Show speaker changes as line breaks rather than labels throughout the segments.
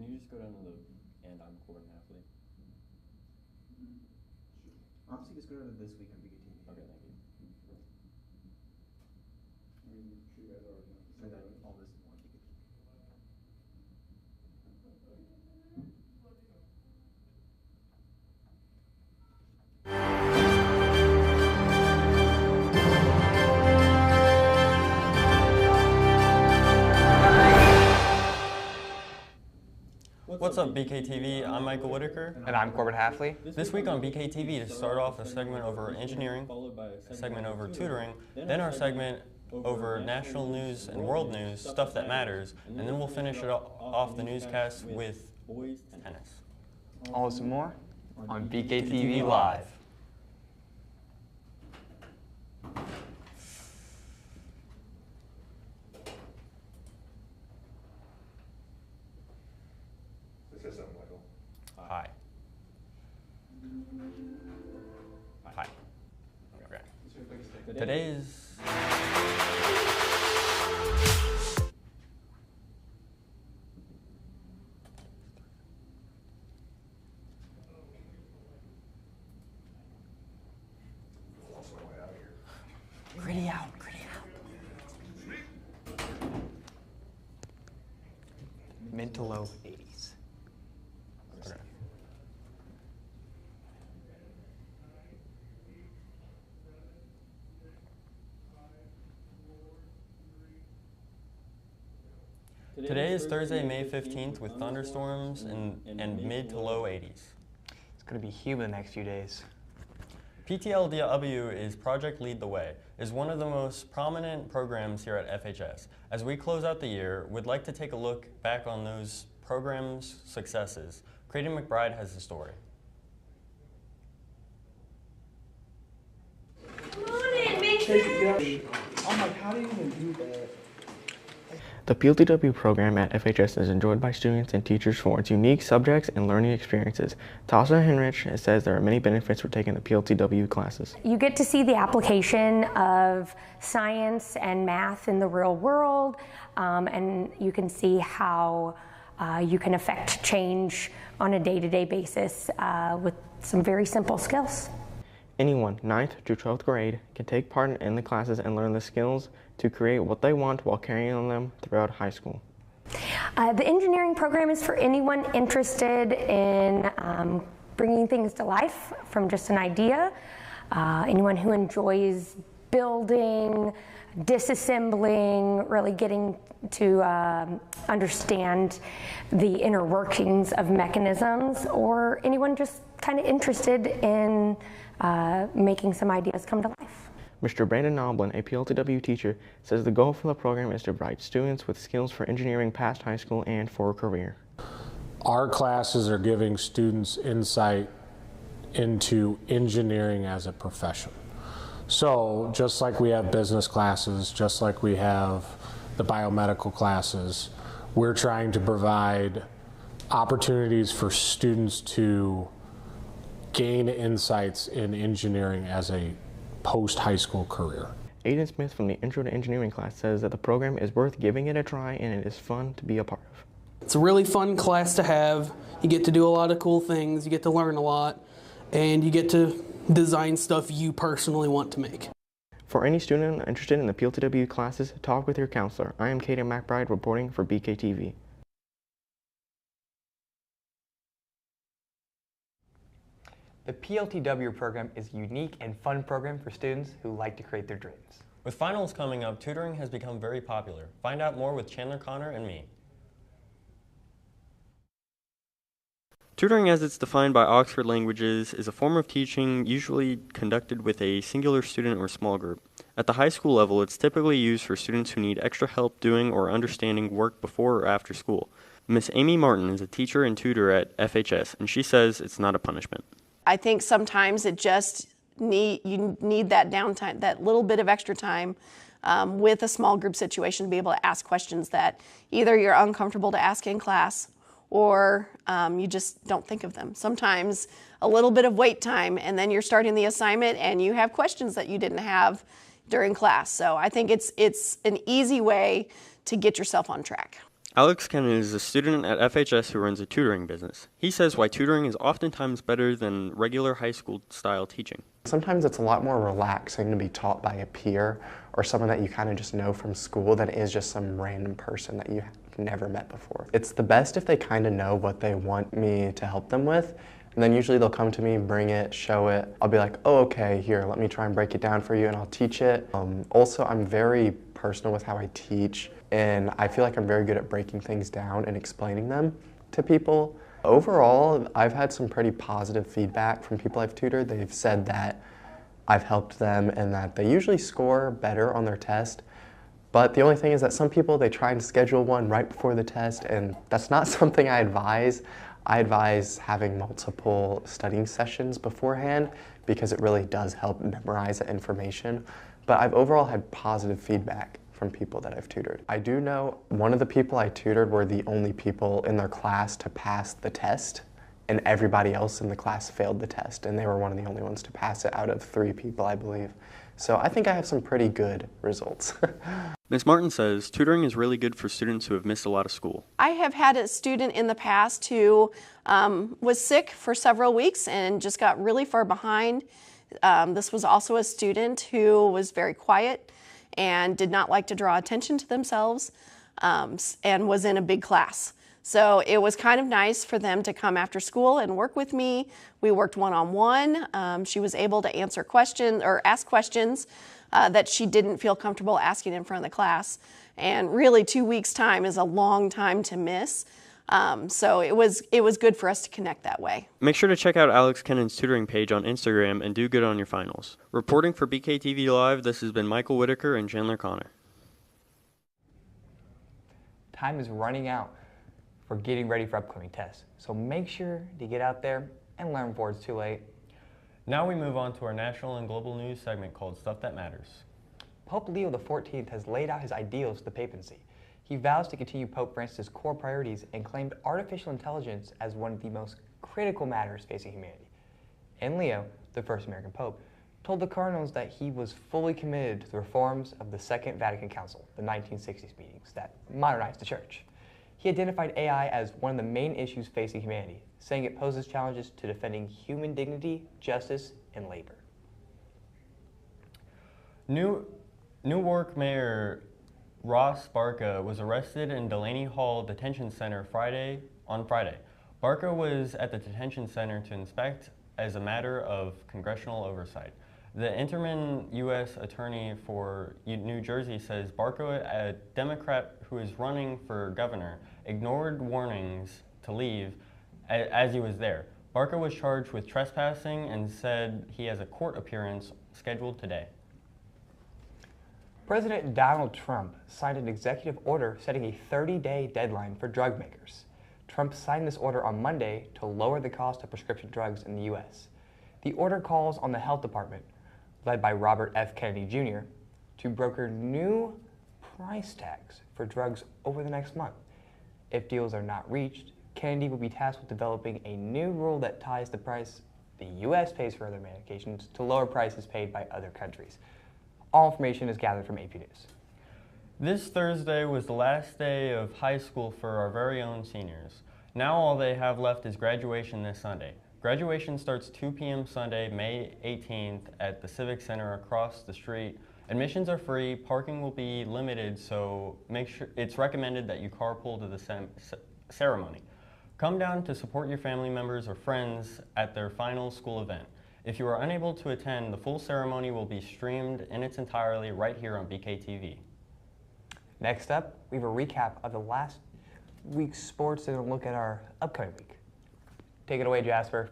you just go down to the and I'm Corbin Hafley?
Honestly, just go to this week on BKTV.
Okay, thank you.
You guys already know. So that all this is one BKTV.
What's up, BKTV? I'm Michael Whitaker.
And I'm Corbin Hafley.
This week on BKTV, to start off, a segment over engineering, a segment over tutoring, then our segment over national news and world news, stuff that matters, and then we'll finish it off the newscast with tennis.
All this and more on BKTV Live.
Hi. Hi. Okay. Today's gritty out.
Mid to low 80s.
Okay. Today is Thursday, May 15th, with thunderstorms and mid to low 80s.
It's going to be humid the next few days.
PTLW is Project Lead the Way, is one of the most prominent programs here at FHS. As we close out the year, we'd like to take a look back on those programs' successes. Creighton McBride has the story.
Come on in, Mason.
I'm like, how do you even do that?
The PLTW program at FHS is enjoyed by students and teachers for its unique subjects and learning experiences. Tasha Henrich says there are many benefits for taking the PLTW classes.
You get to see the application of science and math in the real world, and you can see how you can affect change on a day-to-day basis with some very simple skills.
Anyone, 9th to 12th grade, can take part in the classes and learn the skills to create what they want while carrying on them throughout high school.
The engineering program is for anyone interested in bringing things to life from just an idea, anyone who enjoys building, disassembling, really getting to understand the inner workings of mechanisms, or anyone just kind of interested in making some ideas come to life.
Mr. Brandon Noblin, a PLTW teacher, says the goal for the program is to provide students with skills for engineering past high school and for a career.
Our classes are giving students insight into engineering as a profession. So just like we have business classes, just like we have the biomedical classes, we're trying to provide opportunities for students to gain insights in engineering as a post-high school career.
Aiden Smith from the Intro to Engineering class says that the program is worth giving it a try and it is fun to be a part of.
It's a really fun class to have. You get to do a lot of cool things, you get to learn a lot, and you get to design stuff you personally want to make.
For any student interested in the PLTW classes, talk with your counselor. I am Kaden McBride reporting for BKTV.
The PLTW program is a unique and fun program for students who like to create their dreams.
With finals coming up, tutoring has become very popular. Find out more with Chandler Connor and me. Tutoring, as it's defined by Oxford Languages, is a form of teaching usually conducted with a singular student or small group. At the high school level, it's typically used for students who need extra help doing or understanding work before or after school. Miss Amy Martin is a teacher and tutor at FHS, and she says it's not a punishment.
I think sometimes it just you need that downtime, that little bit of extra time with a small group situation to be able to ask questions that either you're uncomfortable to ask in class or you just don't think of them. Sometimes a little bit of wait time and then you're starting the assignment and you have questions that you didn't have during class. So I think it's an easy way to get yourself on track.
Alex Kennan is a student at FHS who runs a tutoring business. He says why tutoring is oftentimes better than regular high school style teaching.
Sometimes it's a lot more relaxing to be taught by a peer or someone that you kind of just know from school than it is just some random person that you have never met before. It's the best if they kind of know what they want me to help them with, and then usually they'll come to me, bring it, show it. I'll be like, oh, okay, here, let me try and break it down for you, and I'll teach it. Also, I'm very personal with how I teach, and I feel like I'm very good at breaking things down and explaining them to people. Overall, I've had some pretty positive feedback from people I've tutored. They've said that I've helped them and that they usually score better on their test. But the only thing is that some people, they try and schedule one right before the test, and that's not something I advise. I advise having multiple studying sessions beforehand because it really does help memorize the information. But I've overall had positive feedback from people that I've tutored. I do know one of the people I tutored were the only people in their class to pass the test, and everybody else in the class failed the test, and they were one of the only ones to pass it out of 3 people, I believe. So I think I have some pretty good results.
Ms. Martin says tutoring is really good for students who have missed a lot of school.
I have had a student in the past who was sick for several weeks and just got really far behind. This was also a student who was very quiet and did not like to draw attention to themselves and was in a big class. So it was kind of nice for them to come after school and work with me. We worked one-on-one. She was able to answer questions or ask questions that she didn't feel comfortable asking in front of the class. And really 2 weeks' time is a long time to miss. So it was good for us to connect that way.
Make sure to check out Alex Kennan's tutoring page on Instagram and do good on your finals. Reporting for BKTV Live, this has been Michael Whitaker and Chandler Connor.
Time is running out for getting ready for upcoming tests, so make sure to get out there and learn before it's too late.
Now we move on to our national and global news segment called Stuff That Matters.
Pope Leo XIV has laid out his ideals for the papacy. He vows to continue Pope Francis' core priorities and claimed artificial intelligence as one of the most critical matters facing humanity. And Leo, the first American Pope, told the cardinals that he was fully committed to the reforms of the Second Vatican Council, the 1960s meetings that modernized the Church. He identified AI as one of the main issues facing humanity, saying it poses challenges to defending human dignity, justice, and labor.
Newark Mayor Ross Barca was arrested in Delaney Hall Detention Center on Friday. Barca was at the detention center to inspect as a matter of congressional oversight. The interim U.S. Attorney for New Jersey says Barca, a Democrat who is running for governor, ignored warnings to leave as he was there. Barca was charged with trespassing and said he has a court appearance scheduled today.
President Donald Trump signed an executive order setting a 30-day deadline for drug makers. Trump signed this order on Monday to lower the cost of prescription drugs in the U.S. The order calls on the health department, led by Robert F. Kennedy Jr., to broker new price tags for drugs over the next month. If deals are not reached, Kennedy will be tasked with developing a new rule that ties the price the U.S. pays for other medications to lower prices paid by other countries. All information is gathered from AP News.
This Thursday was the last day of high school for our very own seniors. Now all they have left is graduation this Sunday. Graduation starts 2 p.m. Sunday, May 18th at the Civic Center across the street. Admissions are free, parking will be limited, so make sure it's recommended that you carpool to the ceremony. Come down to support your family members or friends at their final school event. If you are unable to attend, the full ceremony will be streamed in its entirety right here on BKTV.
Next up, we have a recap of the last week's sports and a look at our upcoming week. Take it away, Jasper.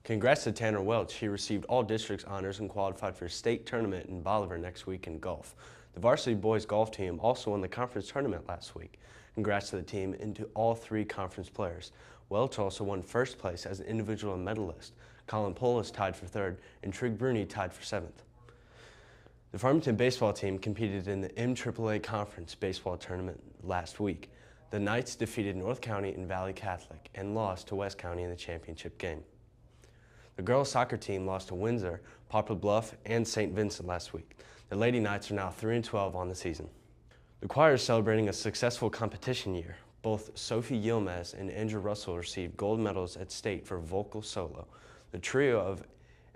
Congrats to Tanner Welch. He received all districts honors and qualified for a state tournament in Bolivar next week in golf. The varsity boys golf team also won the conference tournament last week. Congrats to the team and to all 3 conference players. Welch also won first place as an individual medalist. Colin Polis tied for 3rd and Trig Bruni tied for 7th. The Farmington baseball team competed in the MAAA Conference baseball tournament last week. The Knights defeated North County and Valley Catholic and lost to West County in the championship game. The girls soccer team lost to Windsor, Poplar Bluff, and St. Vincent last week. The Lady Knights are now 3-12 on the season. The choir is celebrating a successful competition year. Both Sophie Yilmaz and Andrew Russell received gold medals at state for vocal solo. The trio of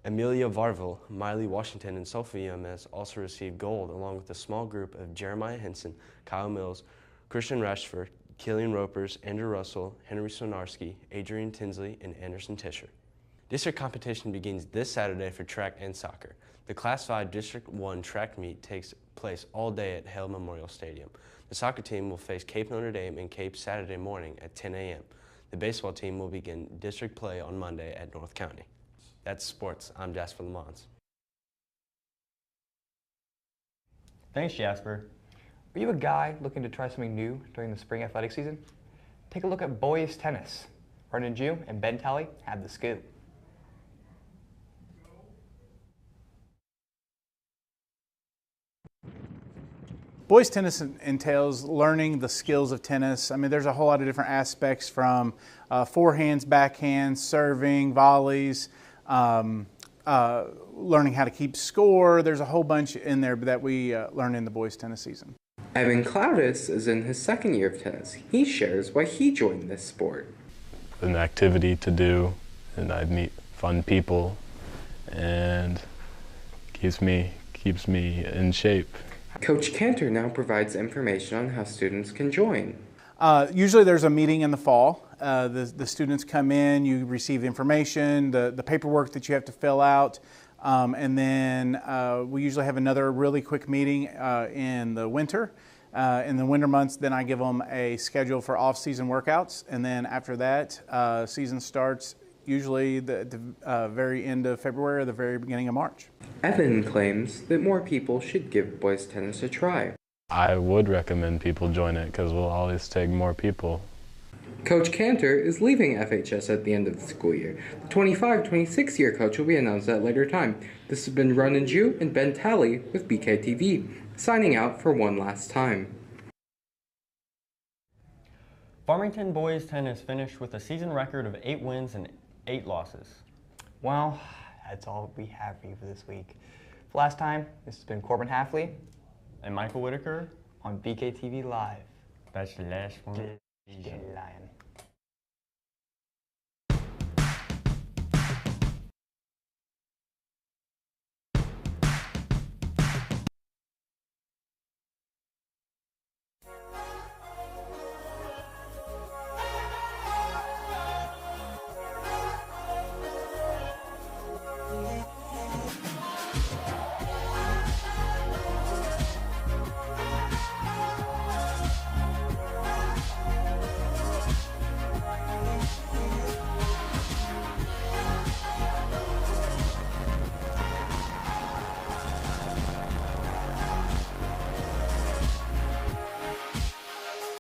Amelia Varvel, Miley Washington, and Sophie Yilmaz also received gold, along with a small group of Jeremiah Henson, Kyle Mills, Christian Rashford, Killian Ropers, Andrew Russell, Henry Sonarski, Adrian Tinsley, and Anderson Tischer. District competition begins this Saturday for track and soccer. The Class 5 District 1 track meet takes place all day at Hale Memorial Stadium. The soccer team will face Cape Notre Dame and Cape Saturday morning at 10 a.m. The baseball team will begin district play on Monday at North County. That's sports. I'm Jasper Lamons.
Thanks, Jasper.
Are you a guy looking to try something new during the spring athletic season? Take a look at boys tennis. Vernon Jew and Ben Talley have the scoop.
Boys tennis entails learning the skills of tennis. I mean, there's a whole lot of different aspects from forehands, backhands, serving, volleys, learning how to keep score. There's a whole bunch in there that we learn in the boys tennis season.
Evan Cloudis is in his second year of tennis. He shares why he joined this sport.
An activity to do, and I meet fun people, and keeps me in shape.
Coach Cantor now provides information on how students can join.
Usually there's a meeting in the fall. The students come in, you receive information, the paperwork that you have to fill out, and then we usually have another really quick meeting in the winter. In the winter months, then I give them a schedule for off-season workouts, and then after that, season starts usually the very end of February or the very beginning of March.
Evan claims that more people should give boys tennis a try.
I would recommend people join it because we'll always take more people.
Coach Cantor is leaving FHS at the end of the school year. The 25-26 year coach will be announced at a later time. This has been Vernon Jew and Ben Talley with BKTV, signing out for one last time.
Farmington boys tennis finished with a season record of 8 wins and 8 losses.
Well, that's all we have for you for this week. For last time, this has been Corbin Halfley
And Michael Whitaker
on BKTV Live.
That's the last one.
Lion.